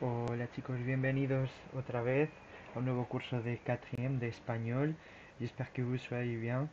Hola chicos, bienvenidos otra vez a un nuevo curso de quatrième de espagnol. J'espère que vous soyez bien.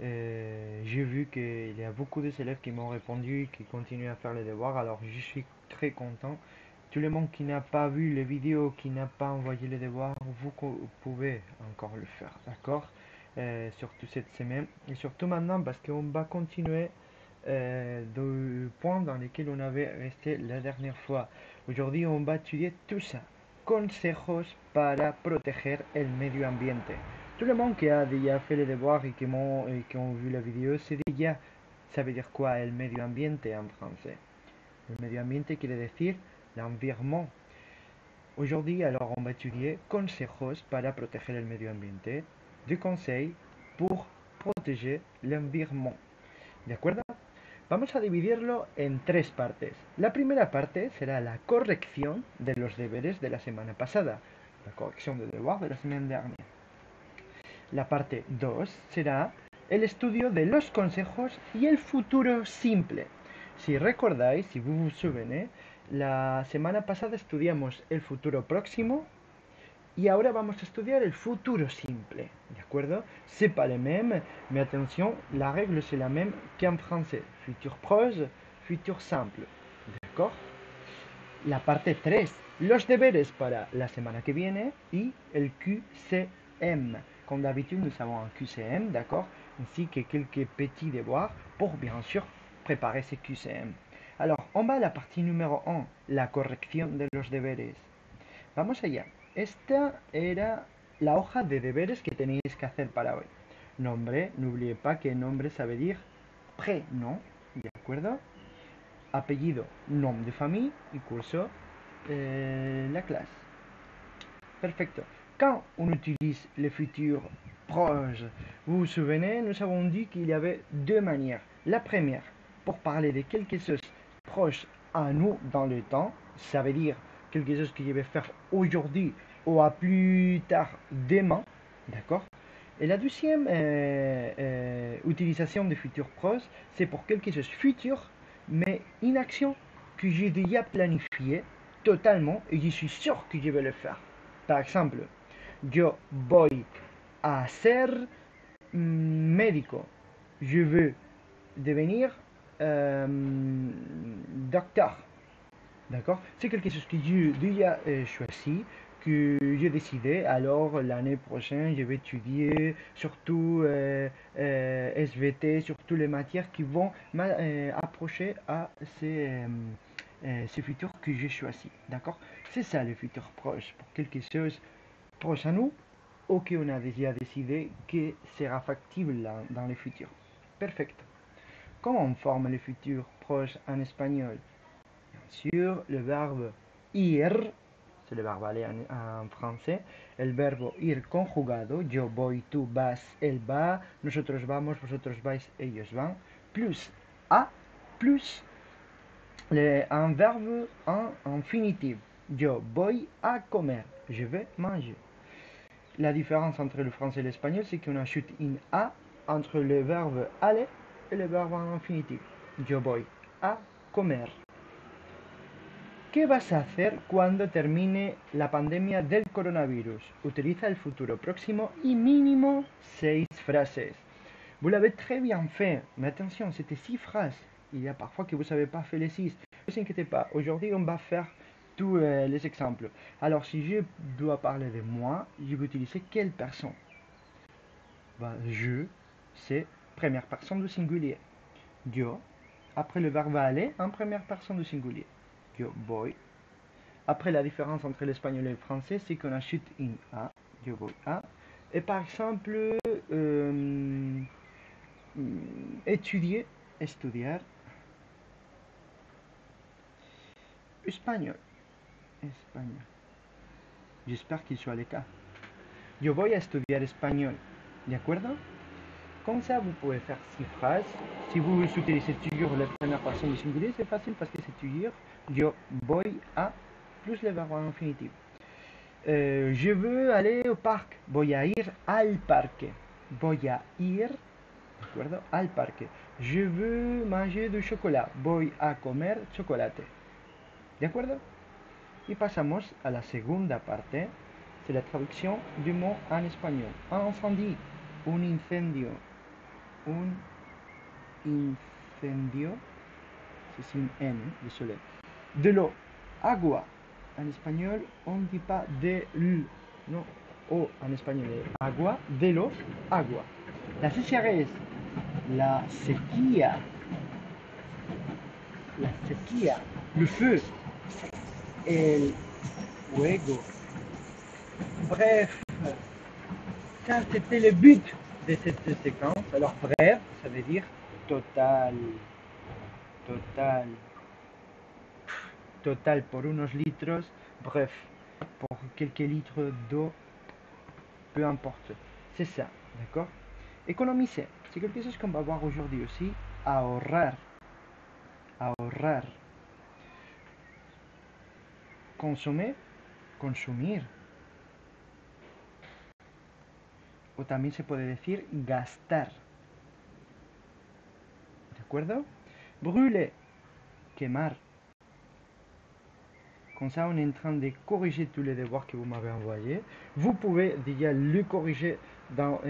J'ai vu qu'il y a beaucoup d'élèves qui m'ont répondu et qui continuent à faire les devoirs, alors je suis très content. Tout le monde qui n'a pas vu les vidéos, qui n'a pas envoyé les devoirs, vous pouvez encore le faire, d'accord? Surtout cette semaine et surtout maintenant parce qu'on va continuer du point dans lequel on avait resté la dernière fois. Aujourd'hui, on va étudier tout ça. Consejos para proteger el medio ambiente. Tout le monde qui a déjà fait les devoirs et qui ont vu la vidéo, c'est déjà, ça veut dire quoi el medio ambiente en français? Le medio ambiente quiere decir l'environnement. Aujourd'hui, alors, on va étudier consejos para proteger el medio ambiente, des conseils pour protéger l'environnement. ¿De acuerdo? Vamos a dividirlo en tres partes. La primera parte será la corrección de los deberes de la semana pasada, la corrección de devoir de la semana dernière. La parte 2 será el estudio de los consejos y el futuro simple. Si recordáis, si vous vous souvenez, la semana pasada estudiamos el futuro próximo y ahora vamos a estudiar el futuro simple, ¿de acuerdo? C'est pas le même, mais attention, la règle c'est la même qu'en français. Futur proche, futur simple, ¿d'accord? La parte 3, los deberes para la semana que viene y el QCM. Comme d'habitude, nous avons un QCM, d'accord? Ainsi que quelques petits devoirs pour bien sûr préparer ces QCM. Alors, on va a la partie numéro 1, la corrección de los deberes. Vamos allá. Esta era la hoja de deberes que tenéis que hacer para hoy. Nombre, n'oubliez pas que nombre ça veut dire prénom, ¿de acuerdo? Apellido, nom de famille y curso, la classe. Perfecto. Quand on utilise le futur proche, vous vous souvenez, nous avons dit qu'il y avait deux manières. La première, pour parler de quelque chose proche à nous dans le temps, ça veut dire quelque chose que je vais faire aujourd'hui ou à plus tard demain, d'accord? Et la deuxième utilisation de futur proche, c'est pour quelque chose futur, mais une action que j'ai déjà planifiée totalement et je suis sûr que je vais le faire. Par exemple, yo voy a ser médico. Je veux devenir docteur. D'accord? C'est quelque chose que j'ai déjà choisi, que j'ai décidé. Alors, l'année prochaine, je vais étudier surtout SVT, surtout les matières qui vont m'approcher à ces futurs que j'ai choisis. D'accord? C'est ça le futur proche. Pour quelque chose proche à nous, ou qu'on a déjà décidé que sera factible dans le futur. Perfect. Comment on forme le futur proche en espagnol? Sur le verbe ir, c'est le verbe aller en français, el verbo ir conjugado, yo voy, tú vas, él va, nosotros vamos, vosotros vais, ellos van, plus a, plus un verbe en infinitif, yo voy a comer, je vais manger. La différence entre le français et l'espagnol, c'est qu'on ajoute une a entre le verbe aller et le verbe en infinitif. Yo voy a comer. ¿Qué vas a hacer cuando termine la pandemia del coronavirus? Utiliza el futuro próximo y mínimo 6 frases. Vous l'avez très bien fait, mais attention, c'était 6 phrases. Il y a parfois que vous ne savez pas faire les 6. Ne vous inquiétez pas, aujourd'hui on va faire tous les exemples. Alors si je dois parler de moi, je vais utiliser quelle personne? Je, c'est première personne du singulier. Yo, après le verbe aller, en première personne du singulier. Yo voy. Après, la différence entre l'espagnol et le français, c'est qu'on ajoute une A, yo voy a. Et par exemple, étudier, estudiar, espagnol, espagnol. J'espère qu'il soit le cas. Yo voy a estudiar espagnol, ¿de acuerdo? Comme ça, vous pouvez faire 6 phrases. Si vous utilisez toujours la première personne du singulier, c'est facile parce que c'est toujours yo voy a plus le verbe infinitif. Je veux aller au parc. Voy a ir al parque. Voy a ir, ¿de acuerdo? Al parque. Je veux manger du chocolat. Voy a comer chocolate. ¿De acuerdo? Y pasamos a la segunda parte, c'est la traduction du mot en espagnol. Un incendie, un incendio, un incendio, c'est sin N, désolé. De l'eau, agua. En espagnol, on ne dit pas de l, non, o en espagnol es agua, de l'eau, agua. La sécheresse, la sequía, le feu, el fuego. Bref, ça c'était le but de cette séquence. Alors bref, ça veut dire total, total, total pour unos litros, bref, pour quelques litres d'eau, peu importe. C'est ça, d'accord? Économiser, c'est quelque chose qu'on va voir aujourd'hui aussi. Ahorrar, ahorrar. Consommer, consumir. O también se puede decir gastar. ¿De acuerdo? Brûler, quemar. Comme ça, on est en train de corriger tous les devoirs que vous m'avez envoyés. Vous pouvez déjà le corriger dans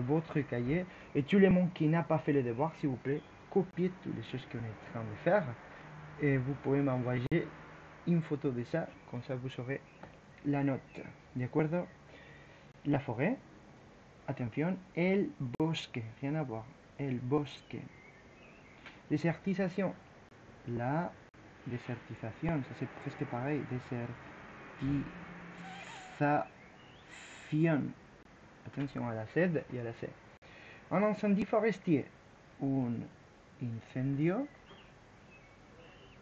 votre cahier. Et tous les mots qui n'ont pas fait les devoirs, s'il vous plaît, copiez toutes les choses qu'on est en train de faire. Et vous pouvez m'envoyer une photo de ça. Comme ça, vous aurez la note. ¿De acuerdo? La forêt. Attention, el bosque. Rien à voir. El bosque. Désertisation. La désertización, ça c'est presque pareil, désertización. Attention à la Z et à la C. Un incendie forestier, un incendio.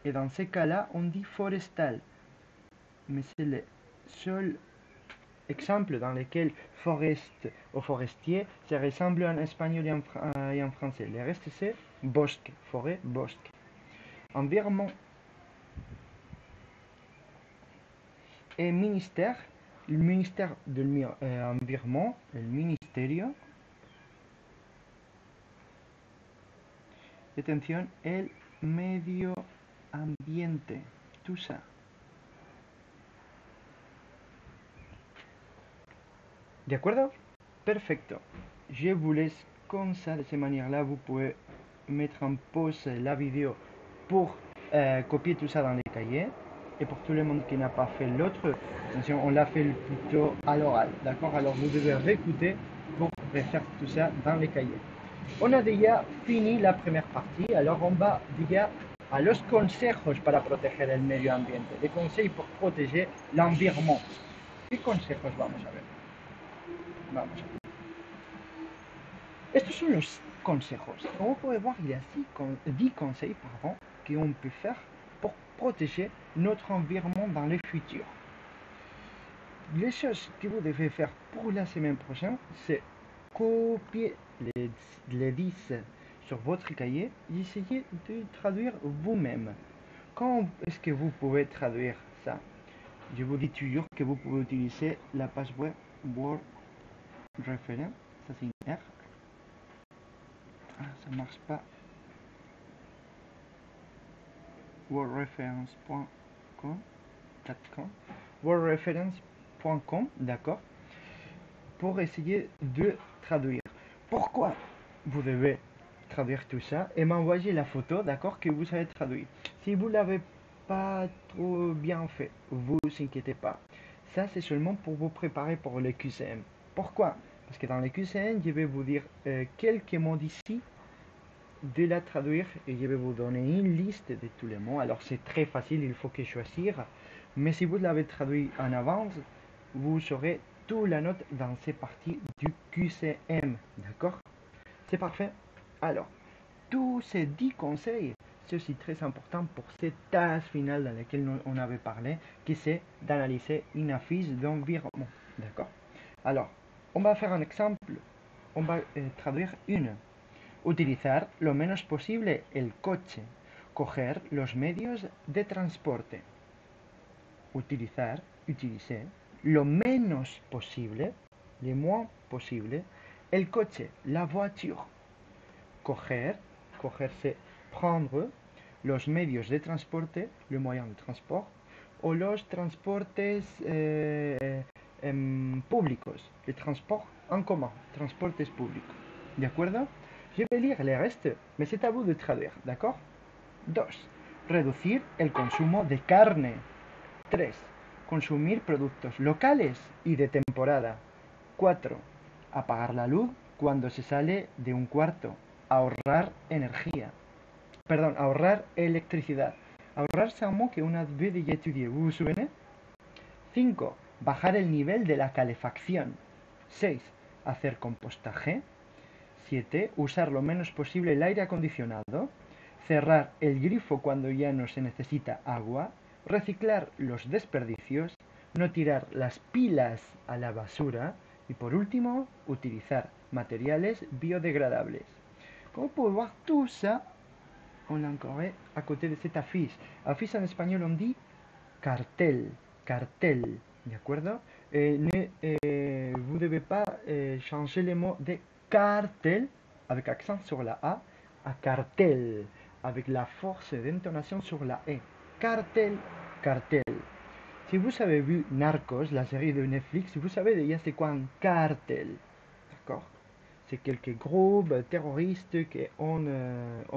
Et dans ces cas-là, on dit forestal. Mais c'est le seul exemple dans lequel forest ou forestier, ça ressemble en espagnol et en français. Le reste, c'est bosque, forêt, bosque. Environnement. Et ministère, le ministère de l'environnement, le ministerio. Atención, el medio ambiente, tout ça. ¿De acuerdo? Perfecto. Je vous laisse comme ça, de cette manière-là. Vous pouvez mettre en pause la vidéo pour copier tout ça dans les cahiers. Et pour tout le monde qui n'a pas fait l'autre, attention, on l'a fait plutôt à l'oral. D'accord? Alors vous devez réécouter pour refaire tout ça dans les cahiers. On a déjà fini la première partie, alors on va déjà a los consejos para proteger el medio ambiente, les conseils pour protéger l'environnement. ¿Qué consejos vamos a ver? Vamos a ver. Estos son los consejos. Como vous pouvez voir, il y a 10 conseils qu'on peut faire pour protéger notre environnement dans le futur. Les choses que vous devez faire pour la semaine prochaine, c'est copier les 10 sur votre cahier et essayer de traduire vous-même. Quand est-ce que vous pouvez traduire ça? Je vous dis toujours que vous pouvez utiliser la page web Word Reference, ça c'est une R. Ah, ça marche pas. wordreference.com wordreference.com, d'accord, pour essayer de traduire. Pourquoi vous devez traduire tout ça et m'envoyer la photo, d'accord, que vous avez traduit. Si vous l'avez pas trop bien fait, vous inquiétez pas. Ça, c'est seulement pour vous préparer pour le QCM. Pourquoi? Parce que dans le QCM, je vais vous dire quelques mots d'ici, de la traduire et je vais vous donner une liste de tous les mots. Alors c'est très facile, il faut que choisir. Mais si vous l'avez traduit en avance, vous aurez toute la note dans ces parties du QCM. D'accord? C'est parfait. Alors, tous ces 10 conseils, c'est aussi très important pour cette tâche finale dans laquelle on avait parlé, qui c'est d'analyser une fiche d'environnement. D'accord? Alors, on va faire un exemple. On va traduire une. Utilizar lo menos posible el coche. Coger los medios de transporte. Utilizar, utiliser, lo menos posible, le moins possible, el coche, la voiture. Coger, coger c'est prendre, los medios de transporte, le moyen de transport, o los transportes públicos, les transports en commun, transportes públicos. ¿De acuerdo? Je vais lire le reste, mais c'est à vous de traduire, d'accord? 2. Reducir el consumo de carne. 3. Consumir productos locales y de temporada. 4. Apagar la luz cuando se sale de un cuarto. Ahorrar energía. Perdón, ahorrar electricidad. Ahorrar, c'est un mot qu'on avait déjà étudié. Vous vous souvenez? 5. Bajar el nivel de la calefacción. 6. Hacer compostaje. 7. Usar lo menos posible el aire acondicionado. Cerrar el grifo cuando ya no se necesita agua. Reciclar los desperdicios. No tirar las pilas a la basura. Y por último, utilizar materiales biodegradables. Como vous pouvez voir tout ça, on l'a encore à côté de cette affiche. Affiche en espagnol on dit cartel, cartel, ¿de acuerdo? Vous ne devez pas changer le mot de cartel avec accent sur la A à cartel, avec la force d'intonation sur la E. Cartel, cartel. Si vous avez vu Narcos, la série de Netflix, vous savez déjà c'est quoi un cartel, d'accord? C'est quelques groupes terroristes qu'on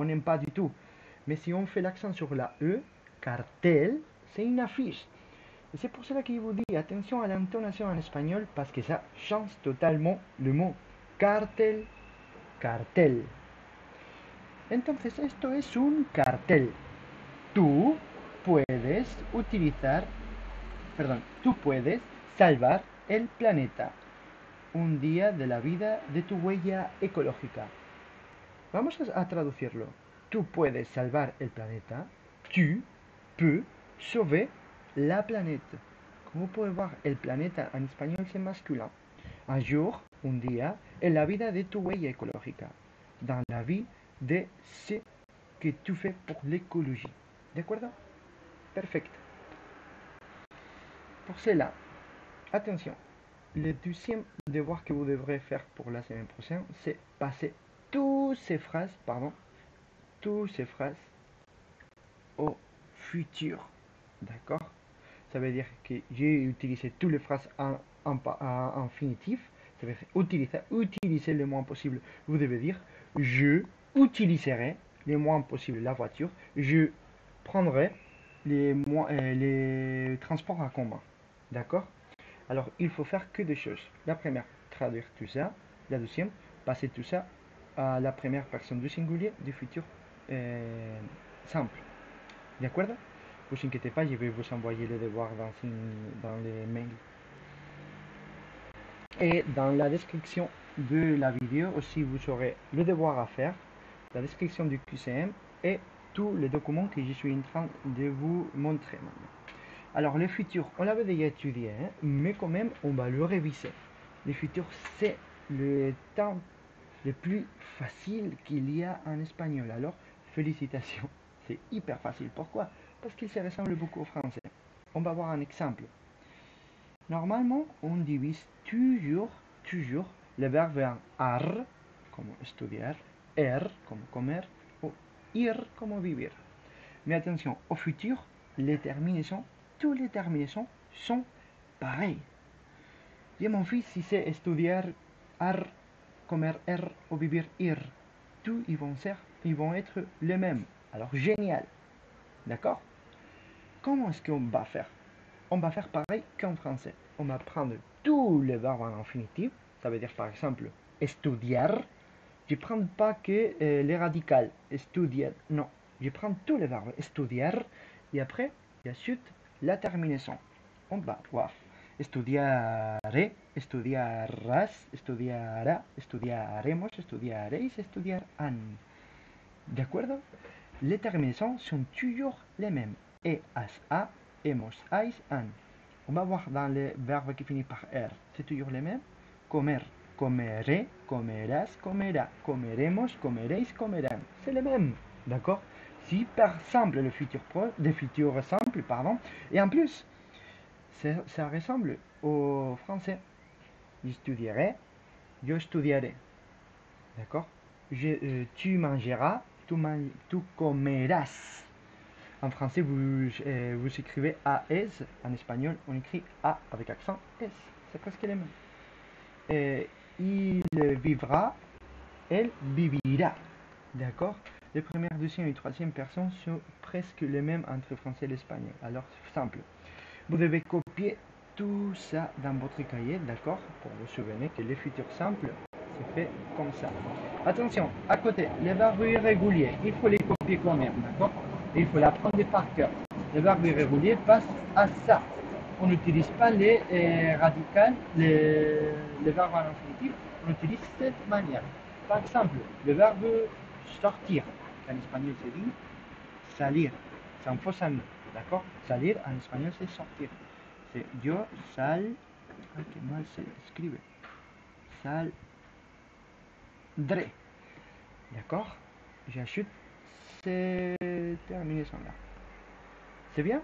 n'aime pas du tout. Mais si on fait l'accent sur la E, cartel, c'est une affiche. Et c'est pour cela que je vous dis attention à l'intonation en espagnol parce que ça change totalement le mot cartel, cartel. Entonces esto es un cartel. Tú puedes utilizar, tú puedes salvar el planeta. Un día de la vida de tu huella ecológica. Vamos a traducirlo. Tú puedes salvar el planeta. Tu peux sauver la planète. Como puedes voir, el planeta en español c'est masculin. Un jour, un día, en la vida de tu huella ecológica. Dans la vie de ce que tu fais pour l'écologie. ¿De acuerdo? Perfecto. Pour cela, attention. Le deuxième devoir que vous devrez faire pour la semaine prochaine, c'est passer toutes ces phrases au futur. D'accord? Ça veut dire que j'ai utilisé toutes les phrases en infinitif. Ça veut dire utiliser le moins possible. Vous devez dire je utiliserai le moins possible la voiture. Je prendrai les transports en commun. D'accord? Alors, il faut faire que des choses. La première, traduire tout ça. La deuxième, passer tout ça à la première personne du singulier du futur simple. D'accord? Vous inquiétez pas, je vais vous envoyer le devoir dans les mails. Et dans la description de la vidéo aussi, vous aurez le devoir à faire, la description du QCM et tous les documents que je suis en train de vous montrer maintenant. Alors, le futur, on l'avait déjà étudié, hein, mais quand même, on va le réviser. Le futur, c'est le temps le plus facile qu'il y a en espagnol. Alors, félicitations, c'est hyper facile. Pourquoi? Parce qu'il se ressemble beaucoup au français. On va voir un exemple. Normalement, on divise toujours le verbe en ar, comme estudiar, comme comer, ou ir, comme vivir. Mais attention, au futur, toutes les terminaisons sont pareilles. Et mon fils, si c'est estudiar, ar, comer, ou vivir, ir, tous ils vont être les mêmes. Alors, génial. D'accord? Comment est-ce qu'on va faire? On va faire pareil qu'en français. On va prendre tous les verbes en infinitif. Ça veut dire par exemple estudiar. Je ne prends pas que les radicales. Estudiar. Non. Je prends tous les verbes. Estudiar. Et après, il y a suite la terminaison. On va voir. Estudiaré, estudiarás, estudiará, estudiaremos, estudiaréis, estudiarán. ¿De acuerdo? Les terminaisons sont toujours les mêmes. E, as, a, hemos, ais, an. On va voir dans le verbe qui finit par R. C'est toujours les mêmes. Comer, comeré, comerás, comerá. Comeremos, comeréis, comerán. C'est les mêmes. D'accord? Super simple le futur simple, pardon. Et en plus, ça ressemble au français. J'étudierai, je estudiaré. D'accord? Tu mangeras, tu comerás. En français, vous écrivez AS. En espagnol, on écrit A avec accent S. C'est presque les mêmes. Il vivra, elle vivira. D'accord? Les premières, deuxième et troisième personnes sont presque les mêmes entre le français et l'espagnol. Alors, simple. Vous devez copier tout ça dans votre cahier, d'accord? Pour vous souvenir que les futurs simples, c'est fait comme ça. Attention, à côté, les verbes irréguliers, il faut les copier quand même, d'accord? Et il faut l'apprendre par cœur. Les verbes irréguliers passent à ça. On n'utilise pas les radicales, les verbes à l'infinitif, on utilise cette manière. Par exemple, le verbe sortir, en espagnol c'est dit salir, c'est un faux ami, d'accord? Salir en espagnol c'est sortir. C'est yo sal, ah, que mal se escribe, saldré, d'accord? J'ajoute cette terminaison-là. C'est bien?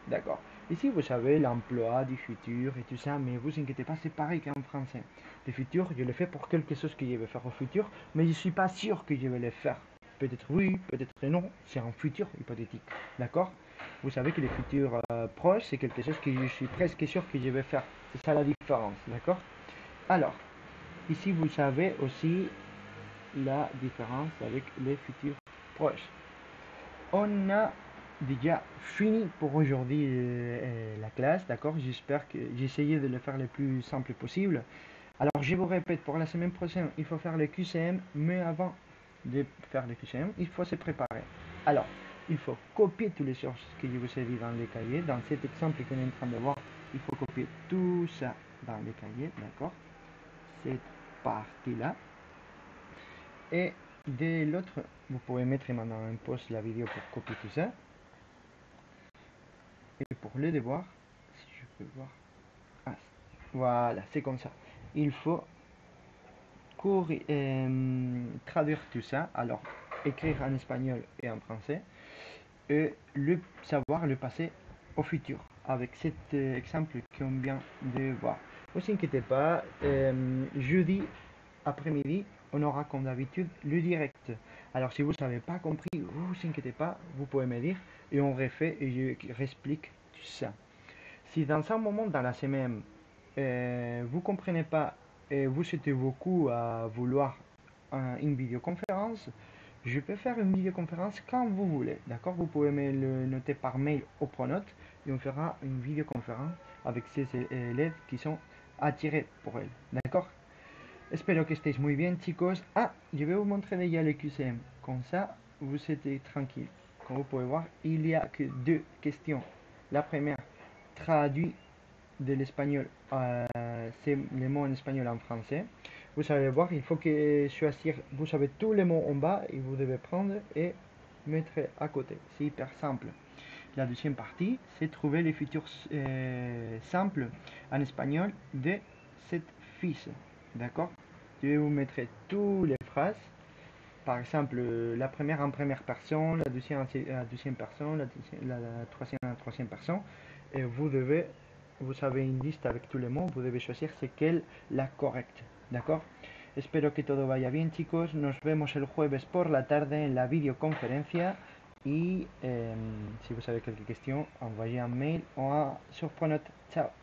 D'accord. Ici, vous savez l'emploi du futur et tout ça, mais vous inquiétez pas, c'est pareil qu'en français. Le futur, je le fais pour quelque chose que je vais faire au futur, mais je ne suis pas sûr que je vais le faire. Peut-être oui, peut-être non, c'est un futur hypothétique. D'accord? Vous savez que le futur proche, c'est quelque chose que je suis presque sûr que je vais faire. C'est ça la différence. D'accord? Alors, ici, vous savez aussi la différence avec les futurs proches. On a déjà fini pour aujourd'hui la classe, d'accord? J'espère que j'ai essayé de le faire le plus simple possible. Alors, je vous répète, pour la semaine prochaine, il faut faire le QCM, mais avant de faire le QCM, il faut se préparer. Alors, il faut copier toutes les choses que je vous ai dit dans les cahiers. Dans cet exemple qu'on est en train de voir, il faut copier tout ça dans les cahiers, d'accord? Cette partie-là. Et de l'autre, vous pouvez mettre maintenant en pause la vidéo pour copier tout ça. Et pour le devoir, si je peux voir. Ah, voilà, c'est comme ça. Il faut traduire tout ça. Alors, écrire en espagnol et en français. Et savoir le passer au futur. Avec cet exemple qu'on vient de voir. Ne vous inquiétez pas, jeudi après-midi, on aura comme d'habitude le direct. Alors si vous n'avez pas compris, vous inquiétez pas, vous pouvez me dire et on refait et je réexplique tout ça. Si dans un moment dans la semaine, vous ne comprenez pas et vous êtes beaucoup à vouloir une vidéoconférence, je peux faire une vidéoconférence quand vous voulez. D'accord? Vous pouvez me le noter par mail au pronote et on fera une vidéoconférence avec ces élèves qui sont attirés pour elle. D'accord? Espero que estéis muy bien, chicos. Ah, je vais vous montrer déjà le QCM. Comme ça, vous êtes tranquille. Comme vous pouvez voir, il n'y a que deux questions. La première, traduit de l'espagnol, c'est les mots en espagnol en français. Vous allez voir, il faut que choisir, vous savez tous les mots en bas et vous devez prendre et mettre à côté. C'est hyper simple. La deuxième partie, c'est trouver les futurs simples en espagnol de cette fiche. D'accord? Je vais vous mettre toutes les phrases. Par exemple, la première en première personne, la deuxième en deuxième personne, la troisième en troisième personne. Et vous avez une liste avec tous les mots, vous devez choisir c'est quelle la correcte. ¿D'accord? Espero que todo vaya bien, chicos. Nos vemos el jueves por la tarde en la videoconferencia. Y si vous avez quelques questions, envoyez un mail ou un surpreneur. Ciao.